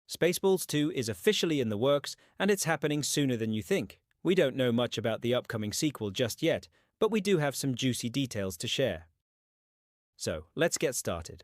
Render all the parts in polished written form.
Spaceballs 2 is officially in the works, and it's happening sooner than you think. We don't know much about the upcoming sequel just yet, but we do have some juicy details to share. So, let's get started.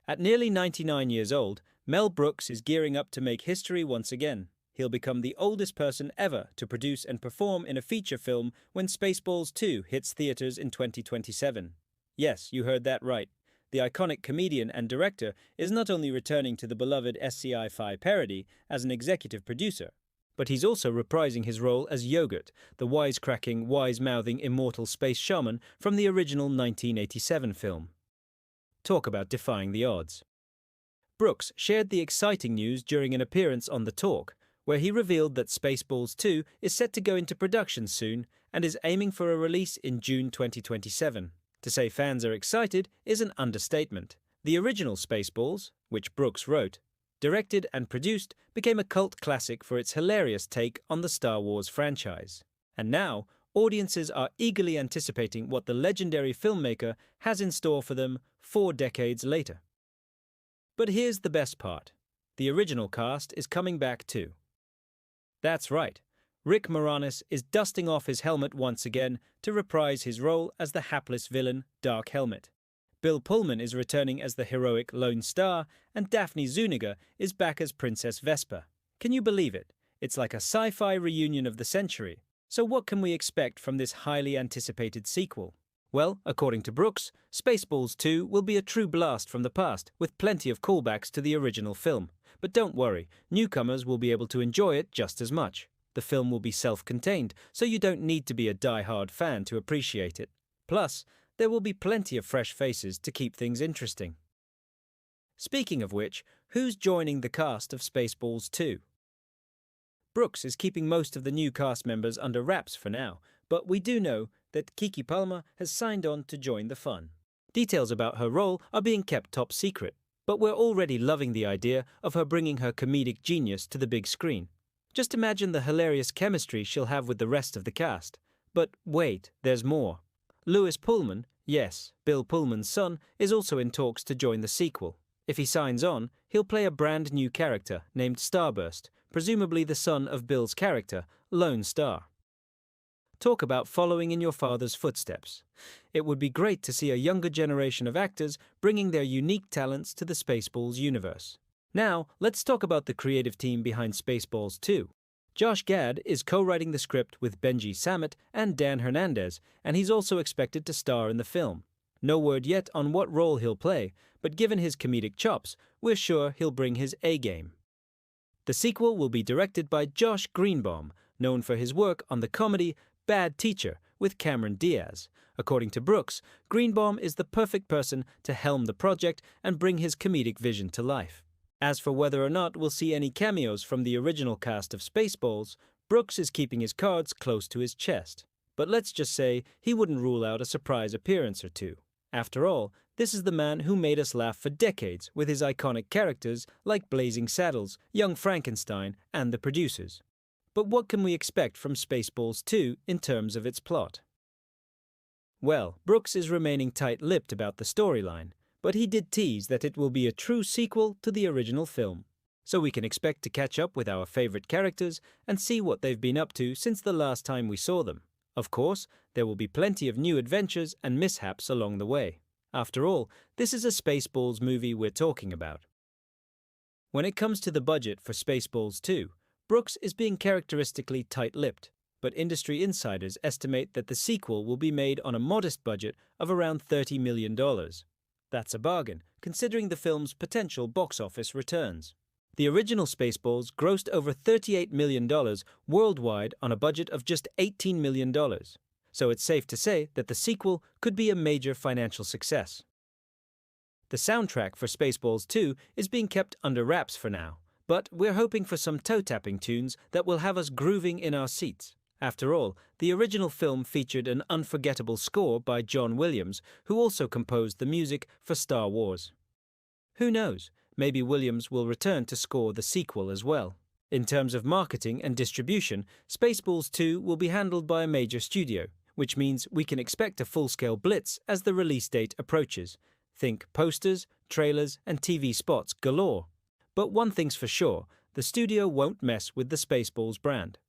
At nearly 99 years old, Mel Brooks is gearing up to make history once again. He'll become the oldest person ever to produce and perform in a feature film when Spaceballs 2 hits theaters in 2027. Yes, you heard that right. The iconic comedian and director is not only returning to the beloved SCI-Fi parody as an executive producer, but he's also reprising his role as Yogurt, the wisecracking, wise-mouthing immortal space shaman from the original 1987 film. Talk about defying the odds. Brooks shared the exciting news during an appearance on The Talk, where he revealed that Spaceballs 2 is set to go into production soon and is aiming for a release in June 2027. To say fans are excited is an understatement. The original Spaceballs, which Brooks wrote, directed and produced, became a cult classic for its hilarious take on the Star Wars franchise. And now, audiences are eagerly anticipating what the legendary filmmaker has in store for them 4 decades later. But here's the best part. The original cast is coming back too. That's right. Rick Moranis is dusting off his helmet once again to reprise his role as the hapless villain Dark Helmet. Bill Pullman is returning as the heroic Lone Star, and Daphne Zuniga is back as Princess Vespa. Can you believe it? It's like a sci-fi reunion of the century. So what can we expect from this highly anticipated sequel? Well, according to Brooks, Spaceballs 2 will be a true blast from the past, with plenty of callbacks to the original film. But don't worry, newcomers will be able to enjoy it just as much. The film will be self-contained, so you don't need to be a die-hard fan to appreciate it. Plus, there will be plenty of fresh faces to keep things interesting. Speaking of which, who's joining the cast of Spaceballs 2? Brooks is keeping most of the new cast members under wraps for now, but we do know that Keke Palmer has signed on to join the fun. Details about her role are being kept top secret, but we're already loving the idea of her bringing her comedic genius to the big screen. Just imagine the hilarious chemistry she'll have with the rest of the cast. But wait, there's more. Lewis Pullman, yes, Bill Pullman's son, is also in talks to join the sequel. If he signs on, he'll play a brand new character named Starburst, presumably the son of Bill's character, Lone Star. Talk about following in your father's footsteps. It would be great to see a younger generation of actors bringing their unique talents to the Spaceballs universe. Now, let's talk about the creative team behind Spaceballs 2. Josh Gad is co-writing the script with Benji Samit and Dan Hernandez, and he's also expected to star in the film. No word yet on what role he'll play, but given his comedic chops, we're sure he'll bring his A-game. The sequel will be directed by Josh Greenbaum, known for his work on the comedy Bad Teacher with Cameron Diaz. According to Brooks, Greenbaum is the perfect person to helm the project and bring his comedic vision to life. As for whether or not we'll see any cameos from the original cast of Spaceballs, Brooks is keeping his cards close to his chest. But let's just say he wouldn't rule out a surprise appearance or two. After all, this is the man who made us laugh for decades with his iconic characters like Blazing Saddles, Young Frankenstein, and The Producers. But what can we expect from Spaceballs 2 in terms of its plot? Well, Brooks is remaining tight-lipped about the storyline, but he did tease that it will be a true sequel to the original film. So we can expect to catch up with our favorite characters and see what they've been up to since the last time we saw them. Of course, there will be plenty of new adventures and mishaps along the way. After all, this is a Spaceballs movie we're talking about. When it comes to the budget for Spaceballs 2, Brooks is being characteristically tight-lipped, but industry insiders estimate that the sequel will be made on a modest budget of around $30 million. That's a bargain, considering the film's potential box office returns. The original Spaceballs grossed over $38 million worldwide on a budget of just $18 million, so it's safe to say that the sequel could be a major financial success. The soundtrack for Spaceballs 2 is being kept under wraps for now, but we're hoping for some toe-tapping tunes that will have us grooving in our seats. After all, the original film featured an unforgettable score by John Williams, who also composed the music for Star Wars. Who knows, maybe Williams will return to score the sequel as well. In terms of marketing and distribution, Spaceballs 2 will be handled by a major studio, which means we can expect a full-scale blitz as the release date approaches. Think posters, trailers, and TV spots galore. But one thing's for sure, the studio won't mess with the Spaceballs brand.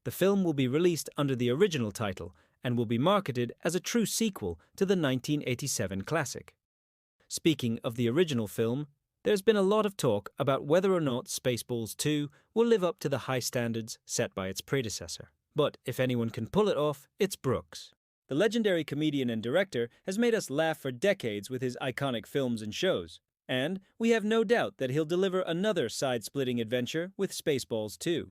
The film will be released under the original title and will be marketed as a true sequel to the 1987 classic. Speaking of the original film, there's been a lot of talk about whether or not Spaceballs 2 will live up to the high standards set by its predecessor. But if anyone can pull it off, it's Brooks. The legendary comedian and director has made us laugh for decades with his iconic films and shows, and we have no doubt that he'll deliver another side-splitting adventure with Spaceballs 2.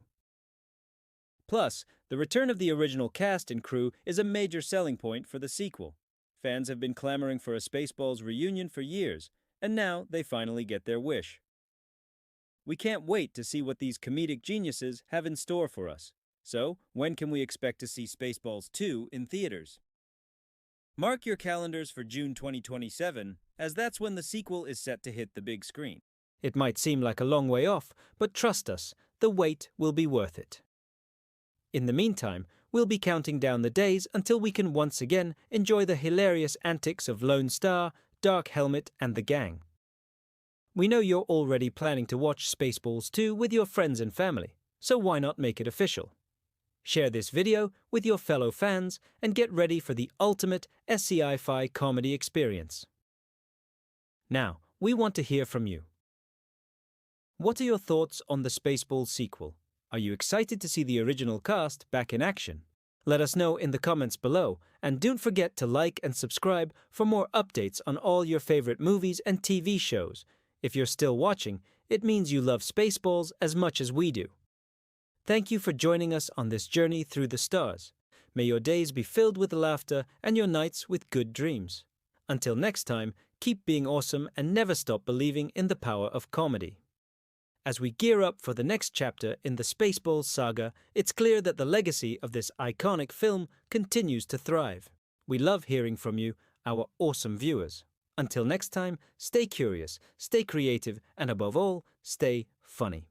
Plus, the return of the original cast and crew is a major selling point for the sequel. Fans have been clamoring for a Spaceballs reunion for years, and now they finally get their wish. We can't wait to see what these comedic geniuses have in store for us. So, when can we expect to see Spaceballs 2 in theaters? Mark your calendars for June 2027, as that's when the sequel is set to hit the big screen. It might seem like a long way off, but trust us, the wait will be worth it. In the meantime, we'll be counting down the days until we can once again enjoy the hilarious antics of Lone Star, Dark Helmet, and the gang. We know you're already planning to watch Spaceballs 2 with your friends and family, so why not make it official? Share this video with your fellow fans and get ready for the ultimate sci-fi comedy experience. Now, we want to hear from you. What are your thoughts on the Spaceballs sequel? Are you excited to see the original cast back in action? Let us know in the comments below, and don't forget to like and subscribe for more updates on all your favorite movies and TV shows. If you're still watching, it means you love Spaceballs as much as we do. Thank you for joining us on this journey through the stars. May your days be filled with laughter and your nights with good dreams. Until next time, keep being awesome and never stop believing in the power of comedy. As we gear up for the next chapter in the Spaceballs saga, it's clear that the legacy of this iconic film continues to thrive. We love hearing from you, our awesome viewers. Until next time, stay curious, stay creative, and above all, stay funny.